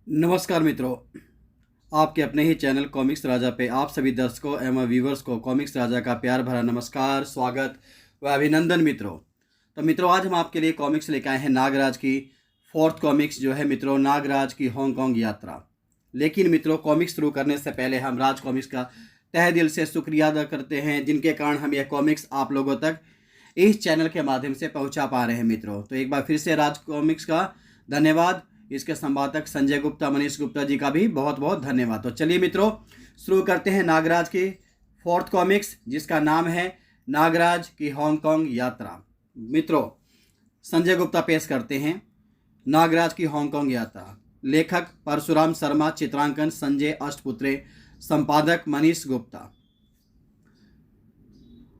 नमस्कार मित्रों, आपके अपने ही चैनल कॉमिक्स राजा पे आप सभी दर्शकों एवं व्यूवर्स को कॉमिक्स राजा का प्यार भरा नमस्कार, स्वागत व अभिनंदन। मित्रों आज हम आपके लिए कॉमिक्स लेकर आए हैं नागराज की फोर्थ कॉमिक्स जो है मित्रों नागराज की हांगकांग यात्रा। लेकिन मित्रों कॉमिक्स शुरू करने से पहले हम राज कॉमिक्स का तहे दिल से शुक्रिया अदा करते हैं जिनके कारण हम यह कॉमिक्स आप लोगों तक इस चैनल के माध्यम से पहुंचा पा रहे हैं। मित्रों तो एक बार फिर से राज कॉमिक्स का धन्यवाद। इसके संपादक संजय गुप्ता, मनीष गुप्ता जी का भी बहुत बहुत धन्यवाद। तो चलिए मित्रों शुरू करते हैं नागराज की फोर्थ कॉमिक्स जिसका नाम है नागराज की हांगकांग यात्रा। मित्रों संजय गुप्ता पेश करते हैं नागराज की हांगकांग यात्रा। लेखक परशुराम शर्मा, चित्रांकन संजय अष्टपुत्रे, संपादक मनीष गुप्ता।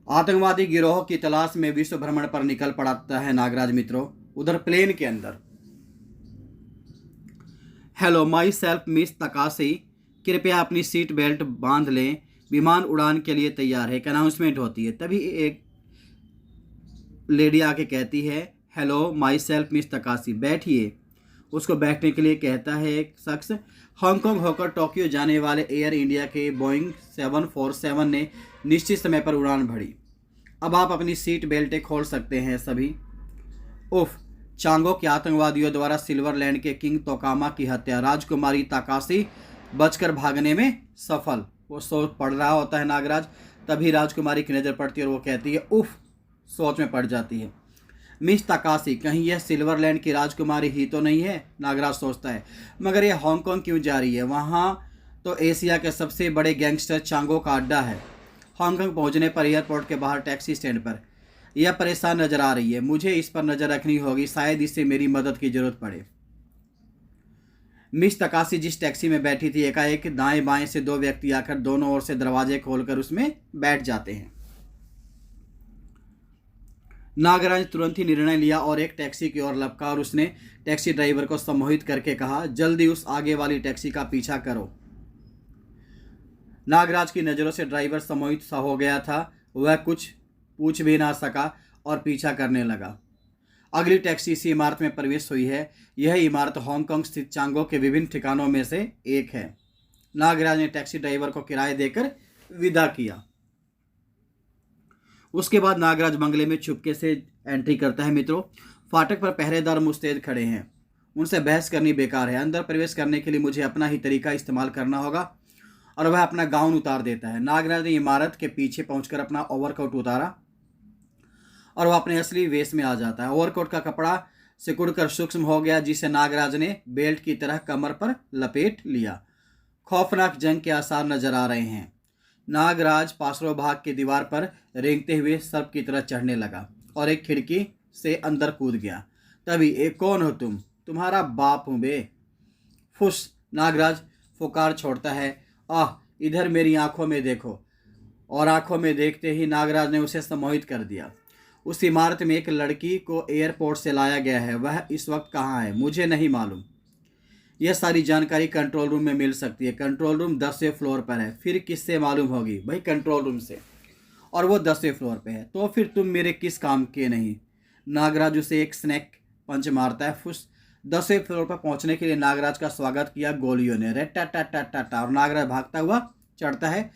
आतंकवादी गिरोह की तलाश में विश्व भ्रमण पर निकल पड़ता है नागराज मित्रों। उधर प्लेन के अंदर हेलो माई सेल्फ मिस तकासी, कृपया अपनी सीट बेल्ट बांध लें, विमान उड़ान के लिए तैयार है। एक अनाउंसमेंट होती है। तभी एक लेडी आके कहती है हेलो माई सेल्फ मिस तकासी, बैठिए। उसको बैठने के लिए कहता है एक शख्स। हांगकांग होकर टोक्यो जाने वाले एयर इंडिया के बोइंग 747 ने निश्चित समय पर उड़ान भरी। अब आप अपनी सीट बेल्टें खोल सकते हैं सभी। उफ, चांगो के आतंकवादियों द्वारा सिल्वरलैंड के किंग तोकामा की हत्या, राजकुमारी ताकाशी बचकर भागने में सफल। वो सोच पड़ रहा होता है नागराज। तभी राजकुमारी की नज़र पड़ती है और वो कहती है उफ, सोच में पड़ जाती है। मिस ताकाशी, कहीं यह सिल्वरलैंड की राजकुमारी ही तो नहीं है? नागराज सोचता है, मगर यह हांगकांग क्यों जा रही है? वहाँ तो एशिया के सबसे बड़े गैंगस्टर चांगो का अड्डा है। हांगकांग पहुँचने पर एयरपोर्ट के बाहर टैक्सी स्टैंड पर यह परेशान नजर आ रही है। मुझे इस पर नजर रखनी होगी, शायद इससे मेरी मदद की जरूरत पड़े। मिस तकाशी जिस टैक्सी में बैठी थी, एकाएक दाएं बाएं से दो व्यक्ति आकर दोनों ओर से दरवाजे खोलकर उसमें बैठ जाते हैं। नागराज ने तुरंत ही निर्णय लिया और एक टैक्सी की ओर लपका और उसने टैक्सी ड्राइवर को सम्मोहित करके कहा, जल्दी उस आगे वाली टैक्सी का पीछा करो। नागराज की नज़रों से ड्राइवर सम्मोहित सा हो गया था। वह कुछ पूछ भी ना सका और पीछा करने लगा। अगली टैक्सी इसी इमारत में प्रवेश हुई है। यह इमारत हांगकांग स्थित चांगो के विभिन्न ठिकानों में से एक है। नागराज ने टैक्सी ड्राइवर को किराया देकर विदा किया। उसके बाद नागराज बंगले में चुपके से एंट्री करता है। मित्रों फाटक पर पहरेदार मुस्तैद खड़े हैं। उनसे बहस करनी बेकार है। अंदर प्रवेश करने के लिए मुझे अपना ही तरीका इस्तेमाल करना होगा। और वह अपना गाउन उतार देता है। नागराज ने इमारत के पीछे पहुंचकर अपना ओवरकोट उतारा और वह अपने असली वेश में आ जाता है। ओवरकोट का कपड़ा सिकुड़कर सूक्ष्म हो गया जिसे नागराज ने बेल्ट की तरह कमर पर लपेट लिया। खौफनाक जंग के आसार नजर आ रहे हैं। नागराज पार्श्व भाग की दीवार पर रेंगते हुए सर्प की तरह चढ़ने लगा और एक खिड़की से अंदर कूद गया। तभी एक कौन हो तुम? तुम्हारा बाप हूं बे। फुस, नागराज फुकार छोड़ता है। आह, इधर मेरी आंखों में देखो। और आंखों में देखते ही नागराज ने उसे सम्मोहित कर दिया। उस इमारत में एक लड़की को एयरपोर्ट से लाया गया है। वह इस वक्त कहाँ है मुझे नहीं मालूम। यह सारी जानकारी कंट्रोल रूम में मिल सकती है। कंट्रोल रूम 10वें फ्लोर पर है। फिर किससे मालूम होगी? भाई कंट्रोल रूम से। और वो 10वें फ्लोर पे है। तो फिर तुम मेरे किस काम के नहीं? नागराज उसे एक स्नैक पंच मारता है। फुस। 10वें फ्लोर पर पहुंचने के लिए नागराज का स्वागत किया गोलियों ने। रे टा टा टा टा टा और नागराज भागता हुआ चढ़ता है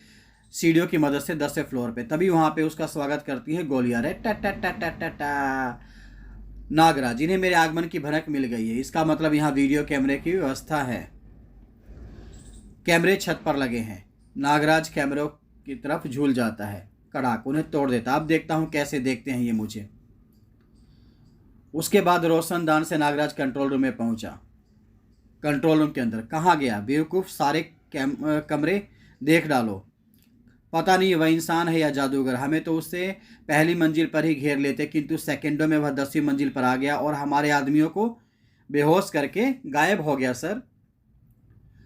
सीढ़ियों की मदद से 10वें फ्लोर पे। तभी वहां पे उसका स्वागत करती है गोलियां। रे टा टा टा टा टा टा। नागराज, इन्हें मेरे आगमन की भनक मिल गई है। इसका मतलब यहाँ वीडियो कैमरे की व्यवस्था है। कैमरे छत पर लगे हैं। नागराज कैमरों की तरफ झूल जाता है। कड़ाक उन्हें तोड़ देता। अब देखता हूँ कैसे देखते हैं ये मुझे। उसके बाद रोशनदान से नागराज कंट्रोल रूम में पहुंचा। कंट्रोल रूम के अंदर कहाँ गया बेवकूफ़? सारे कमरे देख डालो। पता नहीं वह इंसान है या जादूगर। हमें तो उससे पहली मंजिल पर ही घेर लेते, किंतु सेकंडों में वह 10वीं मंजिल पर आ गया और हमारे आदमियों को बेहोश करके गायब हो गया। सर,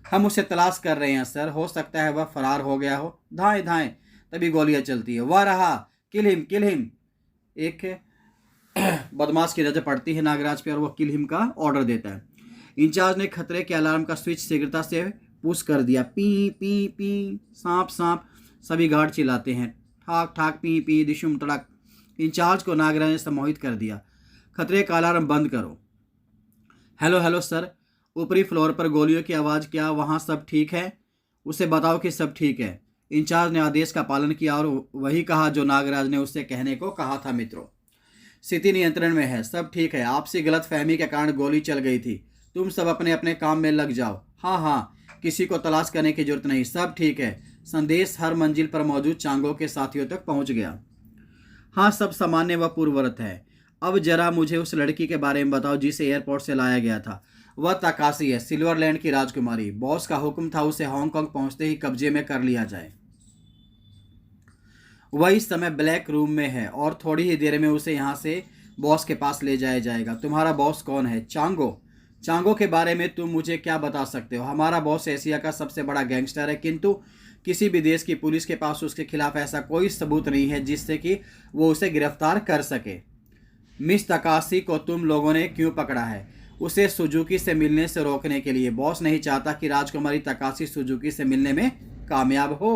हम उसे तलाश कर रहे हैं सर। हो सकता है वह फरार हो गया हो। धाएं धाएं। तभी गोलियां चलती है। वह रहा, किल हिम किल हिम। एक बदमाश की नजर पड़ती है नागराज पे और वह किल हिम का ऑर्डर देता है। इंचार्ज ने खतरे के अलार्म का स्विच शीघ्रता से पुश कर दिया। पी पी पी, सांप सांप। सभी गार्ड चिल्लाते हैं। ठाक ठाक पी पी दिशुम तड़क। इंचार्ज को नागराज ने सम्मोहित कर दिया। खतरे का अलार्म बंद करो। Hello hello sir. ऊपरी फ्लोर पर गोलियों की आवाज़, क्या वहाँ सब ठीक है? उसे बताओ कि सब ठीक है। इंचार्ज ने आदेश का पालन किया और वही कहा जो नागराज ने उससे कहने को कहा था। मित्रों, स्थिति नियंत्रण में है, सब ठीक है। आपसी गलतफहमी के कारण गोली चल गई थी। तुम सब अपने अपने काम में लग जाओ। हाँ हाँ, किसी को तलाश करने की जरूरत नहीं, सब ठीक है। संदेश हर मंजिल पर मौजूद चांगो के साथियों तक पहुंच गया। हाँ, सब सामान्य व पूर्ववत है। अब जरा मुझे उस लड़की के बारे में बताओ जिसे एयरपोर्ट से लाया गया था। वह ताकाशी है, सिल्वरलैंड की राजकुमारी। बॉस का हुक्म था उसे हांगकांग पहुंचते ही कब्जे में कर लिया जाए। वह इस समय ब्लैक रूम में है और थोड़ी ही देर में उसे यहाँ से बॉस के पास ले जाया जाएगा। तुम्हारा बॉस कौन है? चांगो। चांगो के बारे में तुम मुझे क्या बता सकते हो? हमारा बॉस एशिया का सबसे बड़ा गैंगस्टर है, किंतु किसी भी देश की पुलिस के पास उसके खिलाफ ऐसा कोई सबूत नहीं है जिससे कि वो उसे गिरफ्तार कर सके। मिस तकाशी को तुम लोगों ने क्यों पकड़ा है? उसे सुजुकी से मिलने से रोकने के लिए। बॉस नहीं चाहता कि राजकुमारी तकाशी सुजुकी से मिलने में कामयाब हो।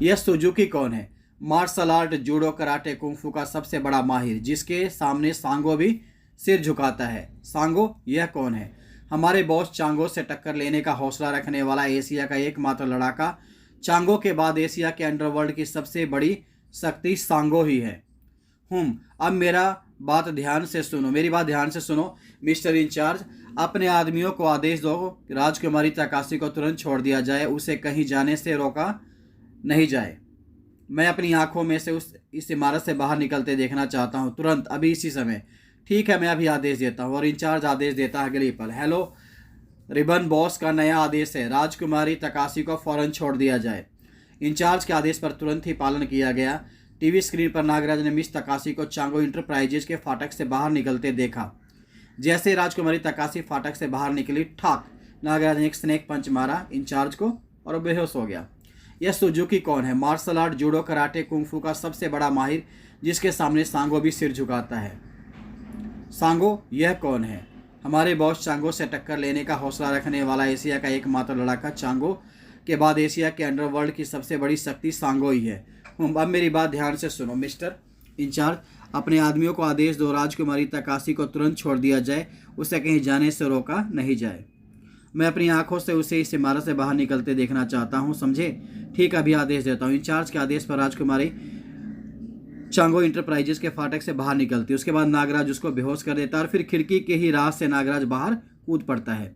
यह सुजुकी कौन है? Martial art, judo, karate, kung fu का सबसे बड़ा माहिर, जिसके सामने सांगो भी सिर झुकाता है। सांगो, यह कौन है? हमारे बॉस चांगो से टक्कर लेने का हौसला रखने वाला एशिया का एकमात्र लड़ाका। चांगो के बाद एशिया के अंडरवर्ल्ड की सबसे बड़ी शक्ति सांगो ही है। अब मेरी बात ध्यान से सुनो मिस्टर इंचार्ज। अपने आदमियों को आदेश दो, राजकुमारी तकाशी को तुरंत छोड़ दिया जाए, उसे कहीं जाने से रोका नहीं जाए। मैं अपनी आंखों में से इस इमारत से बाहर निकलते देखना चाहता हूँ, तुरंत, अभी इसी समय। ठीक है, मैं अभी आदेश देता हूँ। और इंचार्ज आदेश देता है अगले पल। हेलो रिबन, बॉस का नया आदेश है, राजकुमारी तकाशी को फौरन छोड़ दिया जाए। इंचार्ज के आदेश पर तुरंत ही पालन किया गया। टीवी स्क्रीन पर नागराज ने मिस तकाशी को चांगो इंटरप्राइजेज के फाटक से बाहर निकलते देखा। जैसे ही राजकुमारी तकाशी फाटक से बाहर निकली, ठाक, नागराज ने एक स्नेक पंच मारा इंचार्ज को और बेहोश हो गया। यह सुजुकी कौन है? Martial art, judo, karate, kung fu का सबसे बड़ा माहिर, जिसके सामने सांगो भी सिर झुकाता है। सांगो, यह कौन है? हमारे बॉस चांगो से टक्कर लेने का हौसला रखने वाला एशिया का एकमात्र लड़ाका। चांगो के बाद एशिया के अंडरवर्ल्ड की सबसे बड़ी शक्ति सांगो ही है। अब मेरी बात ध्यान से सुनो मिस्टर इंचार्ज। अपने आदमियों को आदेश दो, राजकुमारी तकाशी को तुरंत छोड़ दिया जाए, उसे कहीं जाने से रोका नहीं जाए। मैं अपनी आंखों से उसे इस इमारत से बाहर निकलते देखना चाहता हूँ, समझे? ठीक, अभी आदेश देता हूँ। इंचार्ज के आदेश पर राजकुमारी चांगो इंटरप्राइजेस के फाटक से बाहर निकलती। उसके बाद नागराज उसको बेहोश कर देता और फिर खिड़की के ही राह से नागराज बाहर कूद पड़ता है।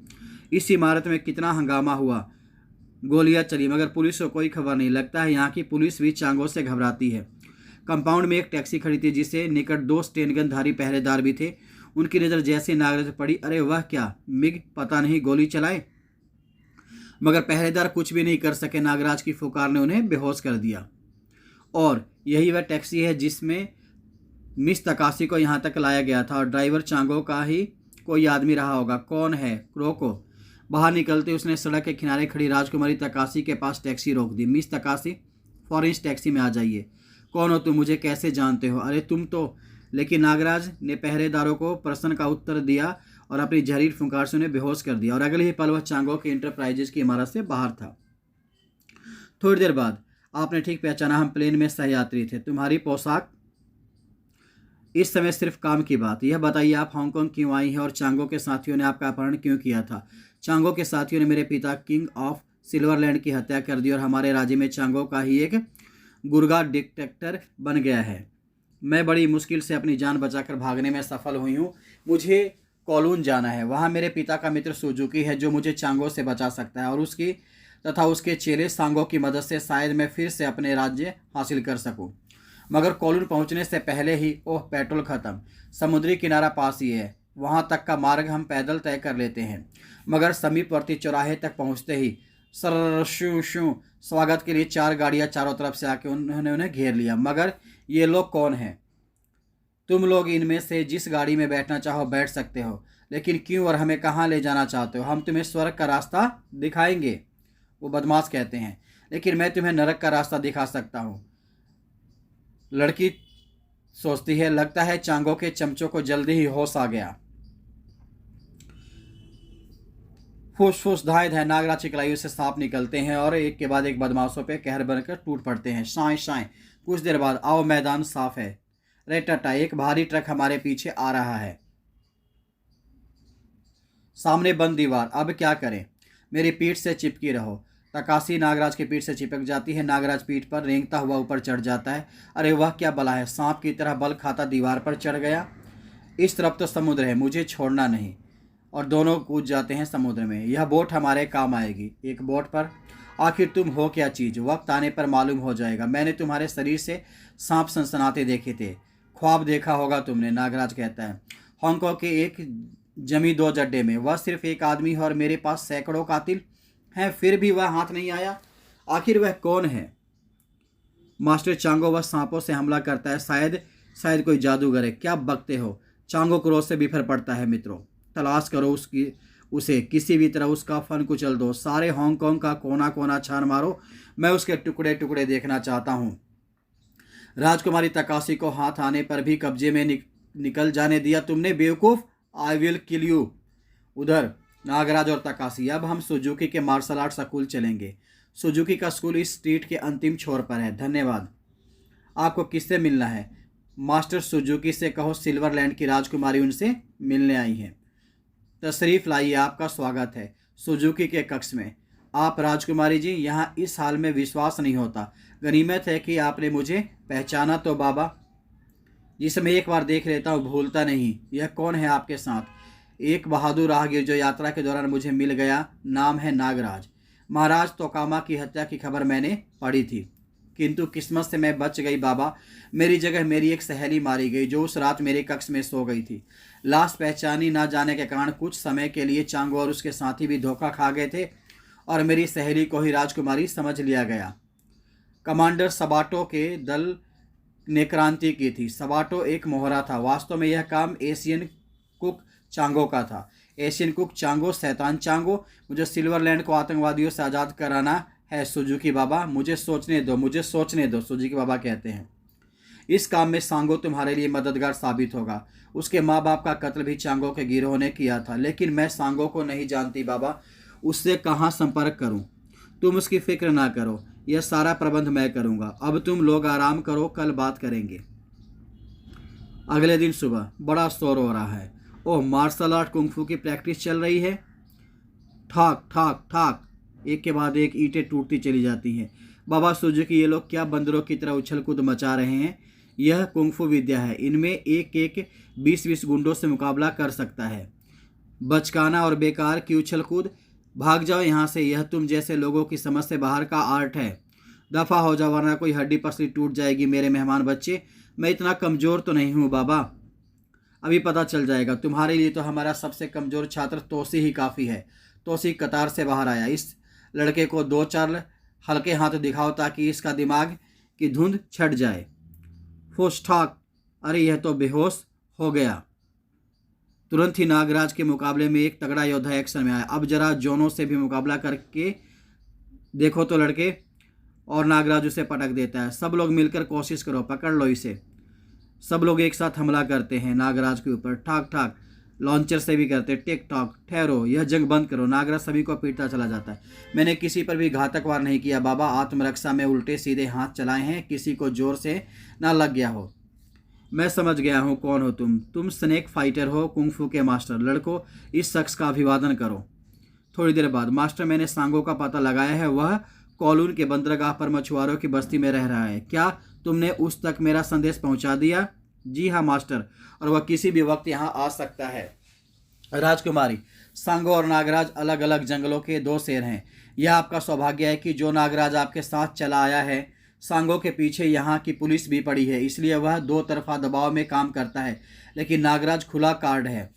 इस इमारत में कितना हंगामा हुआ, गोलियां चली, मगर पुलिस को कोई खबर नहीं। लगता है यहाँ की पुलिस भी चांगो से घबराती है। कंपाउंड में एक टैक्सी खड़ी थी, जिसे निकट 2 स्टेनगनधारी पहरेदार भी थे। उनकी नज़र जैसे नागराज पर पड़ी, अरे वह क्या, मिग, पता नहीं गोली चलाए। मगर पहरेदार कुछ भी नहीं कर सके। नागराज की फुकार ने उन्हें बेहोश कर दिया। और यही वह टैक्सी है जिसमें मिस तकाशी को यहाँ तक लाया गया था, और ड्राइवर चांगो का ही कोई आदमी रहा होगा। कौन है? रोको। बाहर निकलते उसने सड़क के किनारे खड़ी राजकुमारी तकाशी के पास टैक्सी रोक दी। मिस तकाशी, फौरन इस टैक्सी में आ जाइए। कौन हो तुम? मुझे कैसे जानते हो? अरे तुम तो। लेकिन नागराज ने पहरेदारों को प्रश्न का उत्तर दिया और अपनी जहरीली फुंकार से उन्हें बेहोश कर दिया। और अगले ही पल वह चांगो के इंटरप्राइजेज की इमारत से बाहर था। थोड़ी देर बाद, आपने ठीक पहचाना, हम प्लेन में सहयात्री थे। तुम्हारी पोशाक इस समय सिर्फ काम की बात। यह बताइए आप हांगकांग क्यों आई हैं और चांगो के साथियों ने आपका अपहरण क्यों किया था? चांगो के साथियों ने मेरे पिता किंग ऑफ सिल्वरलैंड की हत्या कर दी और हमारे राज्य में चांगो का ही एक गुर्गा डिटेक्टर बन गया है। मैं बड़ी मुश्किल से अपनी जान बचाकर भागने में सफल हुई हूँ। मुझे कोलून जाना है। वहाँ मेरे पिता का मित्र सुजुकी है जो मुझे चांगो से बचा सकता है, और उसकी तथा उसके चेले सांगो की मदद से शायद मैं फिर से अपने राज्य हासिल कर सकूं। मगर कोलून पहुंचने से पहले ही, ओह पेट्रोल खत्म। समुद्री किनारा पास ही है, वहां तक का मार्ग हम पैदल तय कर लेते हैं। मगर समीपवर्ती चौराहे तक पहुंचते ही शू शू स्वागत के लिए 4 गाड़ियां चारों तरफ से आके उन्होंने उन्हें घेर लिया। मगर ये लोग कौन हैं? तुम लोग इनमें से जिस गाड़ी में बैठना चाहो बैठ सकते हो, लेकिन क्यों और हमें कहाँ ले जाना चाहते हो? हम तुम्हें स्वर्ग का रास्ता दिखाएंगे, वो बदमाश कहते हैं। लेकिन मैं तुम्हें नरक का रास्ता दिखा सकता हूँ। लड़की सोचती है, लगता है चांगो के चमचों को जल्दी ही होश आ गया। फुस फुस धाय धाय नागराज चिकलाइयों से सांप निकलते हैं और एक के बाद एक बदमाशों पे कहर बनकर टूट पड़ते हैं। शाय शाय। कुछ देर बाद, आओ मैदान साफ है। रे टटा, एक भारी ट्रक हमारे पीछे आ रहा है। सामने बंद दीवार, अब क्या करें? मेरी पीठ से चिपकी रहो। तकाशी नागराज की पीठ से चिपक जाती है। नागराज पीठ पर रेंगता हुआ ऊपर चढ़ जाता है। अरे वह क्या बला है, सांप की तरह बल खाता दीवार पर चढ़ गया। इस तरफ तो समुद्र है, मुझे छोड़ना नहीं। और दोनों कूद जाते हैं समुद्र में। यह बोट हमारे काम आएगी। एक बोट पर? आखिर तुम हो क्या चीज़, वक्त आने पर मालूम हो जाएगा। मैंने तुम्हारे शरीर से सांप सनसनाते देखे थे। ख्वाब देखा होगा तुमने, नागराज कहता है। हांगकांग के एक जमी दो जड्डे में वह सिर्फ एक आदमी है और मेरे पास सैकड़ों कातिल हैं, फिर भी वह हाथ नहीं आया। आखिर वह कौन है? मास्टर चांगो वह सांपों से हमला करता है, शायद शायद कोई जादूगर है। क्या बकते हो? चांगो क्रोध से बिफर पड़ता है। मित्रों, तलाश करो उसे किसी भी तरह उसका फन कुचल दो। सारे हांगकांग का कोना कोना छान मारो, मैं उसके टुकड़े टुकड़े देखना चाहता हूँ। राजकुमारी तकाशी को हाथ आने पर भी कब्जे में निकल जाने दिया तुमने, बेवकूफ़। I will kill you. उधर नागराज और तकाशी, अब हम सुजुकी के मार्शल आर्ट स्कूल चलेंगे। सुजुकी का स्कूल इस स्ट्रीट के अंतिम छोर पर है। धन्यवाद। आपको किससे मिलना है? मास्टर सुजुकी से कहो सिल्वरलैंड की राजकुमारी उनसे मिलने आई हैं। तशरीफ लाइए, आपका स्वागत है सुजुकी के कक्ष में। आप राजकुमारी जी, यहाँ इस हाल में विश्वास नहीं होता। गनीमत है कि आपने मुझे पहचाना तो बाबा। जिसे मैं एक बार देख लेता हूँ भूलता नहीं। यह कौन है आपके साथ? एक बहादुर राहगीर जो यात्रा के दौरान मुझे मिल गया। नाम है नागराज। महाराज तोकामा की हत्या की खबर मैंने पढ़ी थी, किंतु किस्मत से मैं बच गई बाबा। मेरी जगह मेरी एक सहेली मारी गई जो उस रात मेरे कक्ष में सो गई थी। लाश पहचानी ना जाने के कारण कुछ समय के लिए चांगो और उसके साथी भी धोखा खा गए थे और मेरी सहेली को ही राजकुमारी समझ लिया गया। कमांडर सबाटो के दल ने क्रांति की थी। सबाटो एक मोहरा था। वास्तव में यह काम एशियन कुक चांगो का था। एशियन कुक चांगो, शैतान चांगो। मुझे सिल्वरलैंड को आतंकवादियों से आज़ाद कराना है सुजुकी बाबा। मुझे सोचने दो, मुझे सोचने दो, सुजुकी बाबा कहते हैं। इस काम में सांगो तुम्हारे लिए मददगार साबित होगा। उसके माँ बाप का कत्ल भी चांगो के गिरोह ने किया था, लेकिन मैं सांगो को नहीं जानती बाबा। उससे कहाँ संपर्क करूं? तुम उसकी फिक्र ना करो, यह सारा प्रबंध मैं करूंगा। अब तुम लोग आराम करो, कल बात करेंगे। अगले दिन सुबह बड़ा शोर हो रहा है। ओह, मार्शल आर्ट कुंफू की प्रैक्टिस चल रही है। ठाक ठाक ठाक, एक के बाद एक ईंटें टूटती चली जाती हैं। बाबा सुजुकी, ये लोग क्या बंदरों की तरह उछल कूद मचा रहे हैं? यह कुंफू विद्या है, इनमें एक एक 20-20 गुंडों से मुकाबला कर सकता है। बचकाना और बेकार की उछल कूद। भाग जाओ यहाँ से, यह तुम जैसे लोगों की समझ से बाहर का आर्ट है। दफ़ा हो जाओ वरना कोई हड्डी पसली टूट जाएगी। मेरे मेहमान बच्चे, मैं इतना कमज़ोर तो नहीं हूँ बाबा। अभी पता चल जाएगा। तुम्हारे लिए तो हमारा सबसे कमज़ोर छात्र तोसी ही काफ़ी है। तोसी कतार से बाहर आया। इस लड़के को 2-4 हल्के हाथ दिखाओ ताकि इसका दिमाग की धुंध छट जाए। फोश ठाक, अरे यह तो बेहोश हो गया। तुरंत ही नागराज के मुकाबले में एक तगड़ा योद्धा एक्शन में आया। अब जरा जोनों से भी मुकाबला करके देखो तो लड़के। और नागराज उसे पटक देता है। सब लोग मिलकर कोशिश करो, पकड़ लो इसे। सब लोग एक साथ हमला करते हैं नागराज के ऊपर। ठाक ठाक, लॉन्चर से भी करते। टिक टॉक, ठहरो, यह जंग बंद करो। नागराज सभी को पीटता चला जाता है। मैंने किसी पर भी घातक वार नहीं किया बाबा। आत्मरक्षा में उल्टे सीधे हाथ चलाए हैं, किसी को जोर से ना लग गया हो। मैं समझ गया हूँ कौन हो तुम स्नेक फाइटर हो, कुंफू के मास्टर। लड़कों, इस शख्स का अभिवादन करो। थोड़ी देर बाद, मास्टर, मैंने सांगो का पता लगाया है। वह कौलून के बंदरगाह पर मछुआरों की बस्ती में रह रहा है। क्या तुमने उस तक मेरा संदेश पहुंचा दिया? जी हाँ मास्टर, और वह किसी भी वक्त यहाँ आ सकता है। राजकुमारी, सांगो और नागराज अलग अलग जंगलों के 2 शेर हैं। यह आपका सौभाग्य है कि जो नागराज आपके साथ चला आया है, सांगो के पीछे यहाँ की पुलिस भी पड़ी है, इसलिए वह 2 तरफा दबाव में काम करता है। लेकिन नागराज खुला कार्ड है।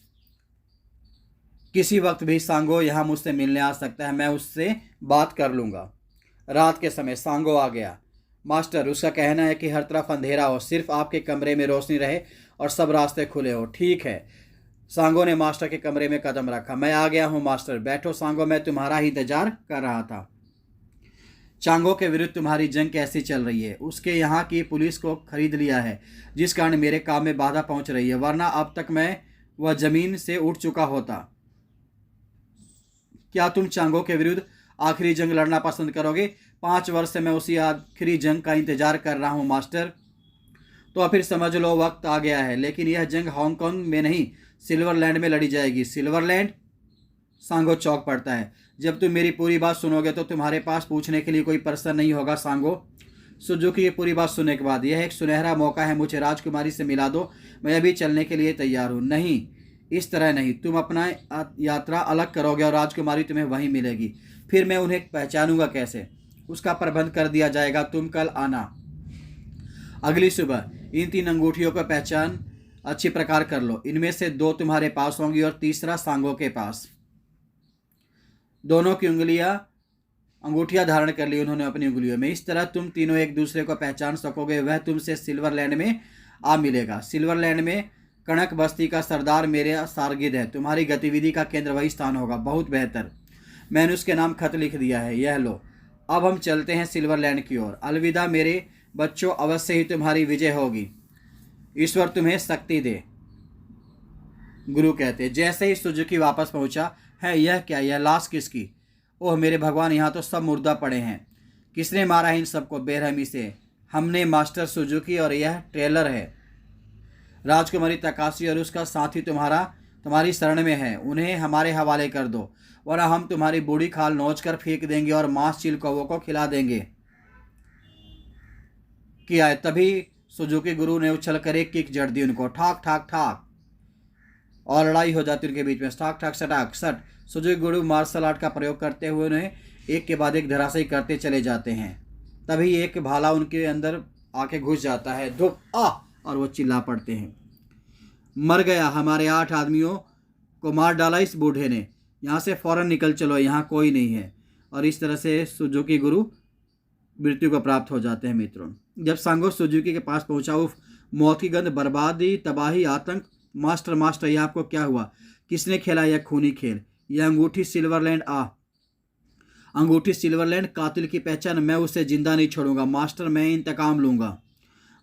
किसी वक्त भी सांगो यहाँ मुझसे मिलने आ सकता है। मैं उससे बात कर लूँगा। रात के समय सांगो आ गया। मास्टर, उसका कहना है कि हर तरफ अंधेरा हो, सिर्फ आपके कमरे में रोशनी रहे और सब रास्ते खुले हो। ठीक है। सांगो ने मास्टर के कमरे में कदम रखा। मैं आ गया हूँ मास्टर। बैठो सांगो, मैं तुम्हारा ही इंतजार कर रहा था। चांगो के विरुद्ध तुम्हारी जंग कैसी चल रही है? उसके यहाँ की पुलिस को खरीद लिया है, जिस कारण मेरे काम में बाधा पहुँच रही है, वरना अब तक मैं वह जमीन से उठ चुका होता। क्या तुम चांगो के विरुद्ध आखिरी जंग लड़ना पसंद करोगे? 5 वर्ष से मैं उसी आखिरी जंग का इंतजार कर रहा हूँ मास्टर। तो फिर समझ लो वक्त आ गया है, लेकिन यह जंग हांगकांग में नहीं, सिल्वरलैंड में लड़ी जाएगी। सिल्वरलैंड? सांगो चौंक पड़ता है। जब तुम मेरी पूरी बात सुनोगे तो तुम्हारे पास पूछने के लिए कोई प्रश्न नहीं होगा सांगो। सुजुकी की पूरी बात सुनने के बाद, यह एक सुनहरा मौका है, मुझे राजकुमारी से मिला दो, मैं अभी चलने के लिए तैयार हूँ। नहीं, इस तरह नहीं, तुम अपना यात्रा अलग करोगे और राजकुमारी तुम्हें वहीं मिलेगी। फिर मैं उन्हें पहचानूंगा कैसे? उसका प्रबंध कर दिया जाएगा, तुम कल आना। अगली सुबह इन 3 अंगूठियों का पहचान अच्छी प्रकार कर लो। इनमें से 2 तुम्हारे पास होंगी और तीसरा सांगो के पास। दोनों की अंगूठियां धारण कर ली उन्होंने अपनी उंगलियों में। इस तरह तुम तीनों एक दूसरे को पहचान सकोगे। वह तुमसे सिल्वरलैंड में आ मिलेगा। सिल्वरलैंड में कणक बस्ती का सरदार मेरे शार्गिद है। तुम्हारी गतिविधि का केंद्र वही स्थान होगा। बहुत बेहतर, मैंने उसके नाम खत लिख दिया है, यह लो। अब हम चलते हैं सिल्वरलैंड की ओर। अलविदा मेरे बच्चों, अवश्य ही तुम्हारी विजय होगी। ईश्वर तुम्हें शक्ति दे, गुरु कहते। जैसे ही सुजुकी वापस पहुंचा, है यह क्या? यह लाश किसकी? ओह मेरे भगवान, यहाँ तो सब मुर्दा पड़े हैं। किसने मारा है इन सबको बेरहमी से? हमने, मास्टर सुजुकी, और यह ट्रेलर है। राजकुमारी तकाशी और उसका साथी तुम्हारी शरण में है। उन्हें हमारे हवाले कर दो, वरना हम तुम्हारी बूढ़ी खाल नोच कर फेंक देंगे और मांस चील कौवों को खिला देंगे। किया है। तभी सुजुकी गुरु ने उछल कर एक किक जड़ दी उनको, ठाक ठाक ठाक, और लड़ाई हो जाती उनके बीच में, ठाक ठाक सटाक सट। सुजुकी गुरु मार्शल आर्ट का प्रयोग करते हुए उन्हें एक के बाद एक धराशायी करते चले जाते हैं। तभी एक भाला उनके अंदर आके घुस जाता है, धुप आ, और वो चिल्ला पड़ते हैं, मर गया, हमारे 8 आदमियों को मार डाला इस बूढ़े ने, यहाँ से फौरन निकल चलो, यहाँ कोई नहीं है। और इस तरह से सुजुकी गुरु मृत्यु को प्राप्त हो जाते हैं। मित्रों, जब सांगो सुजुकी के पास पहुंचा, उफ, मौत की गंध, बर्बादी, तबाही, आतंक। मास्टर यह आपको क्या हुआ? किसने खेला यह खूनी खेल? यह अंगूठी सिल्वरलैंड अंगूठी सिल्वरलैंड कातिल की पहचान। मैं उसे जिंदा नहीं छोड़ूंगा मास्टर, मैं इंतकाम लूंगा।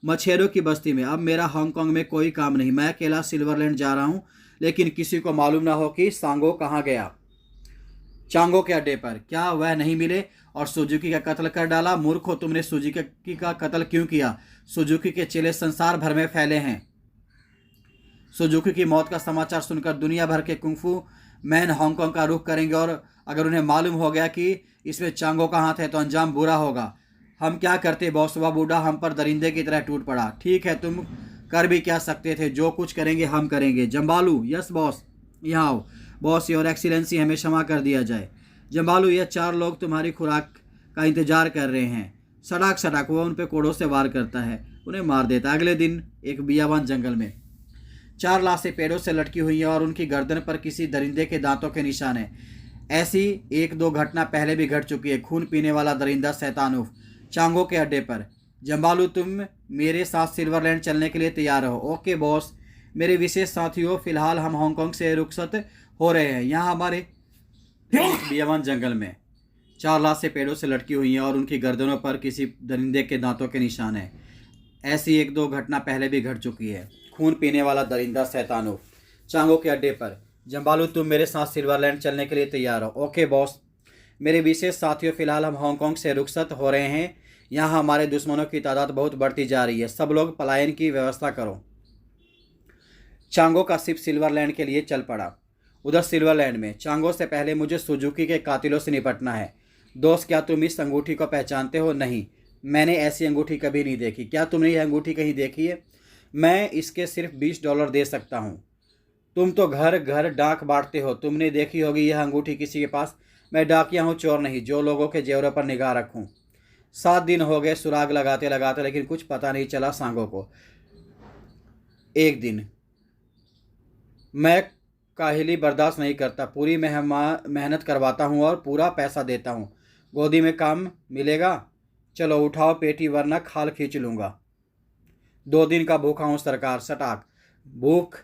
मछेरों की बस्ती में अब मेरा हांगकांग में कोई काम नहीं। मैं अकेला सिल्वरलैंड जा रहा हूं, लेकिन किसी को मालूम ना हो कि सांगो कहाँ गया। चांगो के अड्डे पर, क्या वह नहीं मिले और सुजुकी का कत्ल कर डाला? मूर्खो, तुमने सुजुकी का कत्ल क्यों किया? सुजुकी के चेले संसार भर में फैले हैं। सुजुकी की मौत का समाचार सुनकर दुनिया भर के कुंफू मैन हांगकांग का रुख करेंगे, और अगर उन्हें मालूम हो गया कि इसमें चांगो का हाथ है तो अंजाम बुरा होगा। हम क्या करते बॉस? वह बूढ़ा हम पर दरिंदे की तरह टूट पड़ा। ठीक है, तुम कर भी क्या सकते थे? जो कुछ करेंगे हम करेंगे। जम्बालू, यस बॉस, यहाँ आओ। बॉस, योर एक्सीलेंसी, हमें क्षमा कर दिया जाए। जम्बालू, यह 4 लोग तुम्हारी खुराक का इंतजार कर रहे हैं। सड़ाक सड़ाक वह उन पर कोड़ों से वार करता है, उन्हें मार देता। अगले दिन एक बियाबान जंगल में 4 लाशें पेड़ों से लटकी हुई हैं और उनकी गर्दन पर किसी दरिंदे के दांतों के निशान हैं। ऐसी 1-2 घटना पहले भी घट चुकी है। खून पीने वाला दरिंदा शैतानूफ। चांगो के अड्डे पर। जम्बालू, तुम मेरे साथ सिल्वरलैंड चलने के लिए तैयार हो? Okay boss. मेरे विशेष साथियों, फिलहाल हम हांगकांग से रुखसत हो रहे हैं। यहाँ हमारे बियाबान जंगल में 4 लाशें पेड़ों से लटकी हुई हैं और उनकी गर्दनों पर किसी दरिंदे के दांतों के निशान हैं। ऐसी 1-2 घटना पहले भी घट चुकी है। खून पीने वाला दरिंदा शैतानूफ। चांगो के अड्डे पर। जम्बालू, तुम मेरे साथ सिल्वरलैंड चलने के लिए तैयार हो? Okay boss. मेरे विशेष साथियों, फिलहाल हम हांगकांग से रुखसत हो रहे हैं। यहाँ हमारे दुश्मनों की तादाद बहुत बढ़ती जा रही है। सब लोग पलायन की व्यवस्था करो। चांगो का शिप सिल्वरलैंड के लिए चल पड़ा। उधर सिल्वरलैंड में चांगो से पहले मुझे सुजुकी के कातिलों से निपटना है। दोस्त, क्या तुम इस अंगूठी को पहचानते हो? नहीं, मैंने ऐसी अंगूठी कभी नहीं देखी। क्या तुमने यह अंगूठी कहीं देखी है? मैं इसके सिर्फ $20 दे सकता हूँ। तुम तो घर घर डाक बांटते हो, तुमने देखी होगी यह अंगूठी किसी के पास। मैं डाकिया हूँ, चोर नहीं, जो लोगों के जेवरों पर निगाह रखूँ। 7 दिन हो गए सुराग लगाते लगाते, लेकिन कुछ पता नहीं चला सांगो को। एक दिन, मैं काहिली बर्दाश्त नहीं करता। पूरी मेहनत करवाता हूँ और पूरा पैसा देता हूँ। गोदी में काम मिलेगा? चलो उठाओ पेटी, वरना खाल खींच लूँगा। 2 दिन का भूखा हूँ सरकार। सटाक। भूख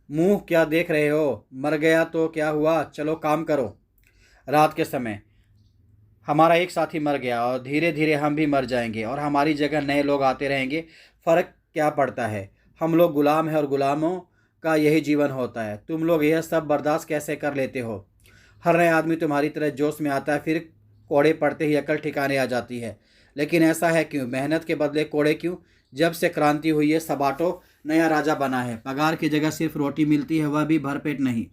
मुंह क्या देख रहे हो? मर गया तो क्या हुआ, चलो काम करो। रात के समय हमारा एक साथी मर गया और धीरे धीरे हम भी मर जाएंगे और हमारी जगह नए लोग आते रहेंगे। फ़र्क क्या पड़ता है? हम लोग गुलाम हैं और गुलामों का यही जीवन होता है। तुम लोग यह सब बर्दाश्त कैसे कर लेते हो? हर नया आदमी तुम्हारी तरह जोश में आता है, फिर कोड़े पड़ते ही अकल ठिकाने आ जाती है। लेकिन ऐसा है क्यों? मेहनत के बदले कोड़े क्यों? जब से क्रांति हुई है, सबाटो नया राजा बना है। पगार की जगह सिर्फ रोटी मिलती है, वह भी भरपेट नहीं।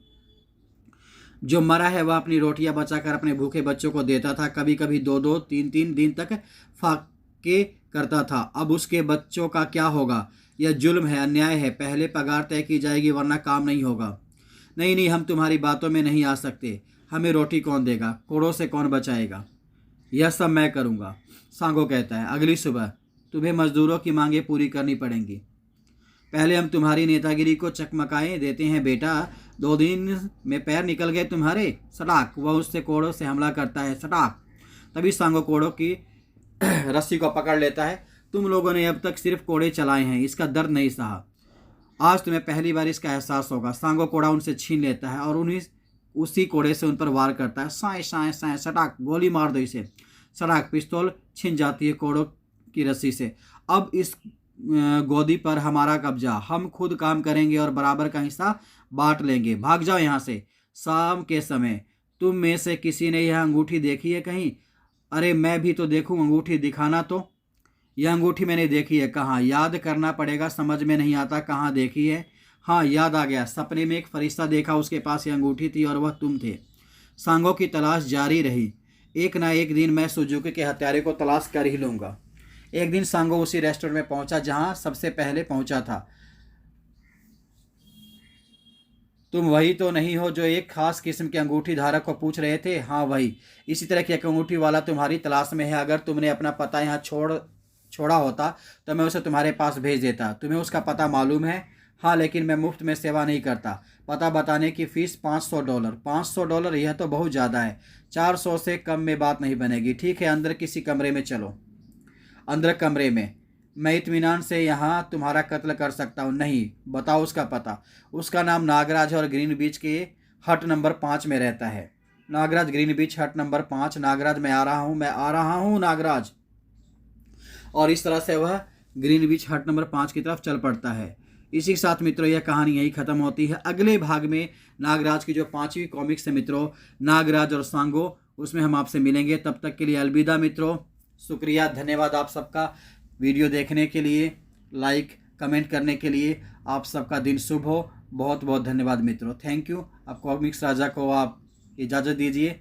जो मरा है वह अपनी रोटियां बचाकर अपने भूखे बच्चों को देता था, कभी कभी 2-2 3-3 दिन तक फाके करता था। अब उसके बच्चों का क्या होगा? यह जुल्म है, अन्याय है। पहले पगार तय की जाएगी वरना काम नहीं होगा। नहीं नहीं, हम तुम्हारी बातों में नहीं आ सकते। हमें रोटी कौन देगा? कोड़ों से कौन बचाएगा? यह सब मैं करूँगा, सांगो कहता है। अगली सुबह तुम्हें मजदूरों की मांगें पूरी करनी पड़ेंगी। पहले हम तुम्हारी नेतागिरी को चकमकाए देते हैं बेटा। 2 दिन में पैर निकल गए तुम्हारे। सटाक, वह उससे कोड़ों से हमला करता है। सटाक। तभी सांगो कोड़ों की रस्सी को पकड़ लेता है। तुम लोगों ने अब तक सिर्फ कोड़े चलाए हैं, इसका दर्द नहीं सहा। आज तुम्हें पहली बार इसका एहसास होगा। सांगो कोड़ा उनसे छीन लेता है और उन्हीं उसी कोड़े से उन पर वार करता है। साए साए साए, सटाक, गोली मार दो इसे। सटाक, पिस्तौल छिन जाती है कोड़ों की रस्सी से। अब इस गोदी पर हमारा कब्जा। हम खुद काम करेंगे और बराबर का हिस्सा बांट लेंगे। भाग जाओ यहाँ से। शाम के समय तुम में से किसी ने यह अंगूठी देखी है कहीं? अरे मैं भी तो देखूं, अंगूठी दिखाना तो। यह अंगूठी मैंने देखी है। कहाँ? याद करना पड़ेगा, समझ में नहीं आता कहाँ देखी है। हाँ, याद आ गया। सपने में एक फरिश्ता देखा, उसके पास यह अंगूठी थी और वह तुम थे। सांगो की तलाश जारी रही। एक ना एक दिन मैं सुजुकी के हत्यारे को तलाश कर ही लूँगा। एक दिन सांगो उसी रेस्टोरेंट में पहुंचा जहां सबसे पहले पहुंचा था। तुम वही तो नहीं हो जो एक खास किस्म के अंगूठी धारक को पूछ रहे थे? हाँ वही। इसी तरह की एक अंगूठी वाला तुम्हारी तलाश में है। अगर तुमने अपना पता यहाँ छोड़ा होता तो मैं उसे तुम्हारे पास भेज देता। तुम्हें उसका पता मालूम है? हाँ, लेकिन मैं मुफ्त में सेवा नहीं करता। पता बताने की फीस $500। $500? यह तो बहुत ज़्यादा है। 400 से कम में बात नहीं बनेगी। ठीक है, अंदर किसी कमरे में चलो। अंदर कमरे में? मैं इत्मीनान से यहाँ तुम्हारा कत्ल कर सकता हूँ। नहीं, बताओ उसका पता। उसका नाम नागराज है और ग्रीन बीच के हट नंबर 5 में रहता है। नागराज, ग्रीन बीच हट नंबर 5। नागराज, मैं आ रहा हूँ नागराज। और इस तरह से वह ग्रीन बीच हट नंबर 5 की तरफ चल पड़ता है। इसी के साथ मित्रों यह कहानी यही खत्म होती है। अगले भाग में नागराज की जो 5वीं कॉमिक्स है मित्रों, नागराज और सांगो, उसमें हम आपसे मिलेंगे। तब तक के लिए अलविदा मित्रों। शुक्रिया, धन्यवाद आप सबका वीडियो देखने के लिए, लाइक कमेंट करने के लिए। आप सबका दिन शुभ हो। बहुत बहुत धन्यवाद मित्रों। Thank you. अब कॉमिक्स राजा को आप इजाज़त दीजिए।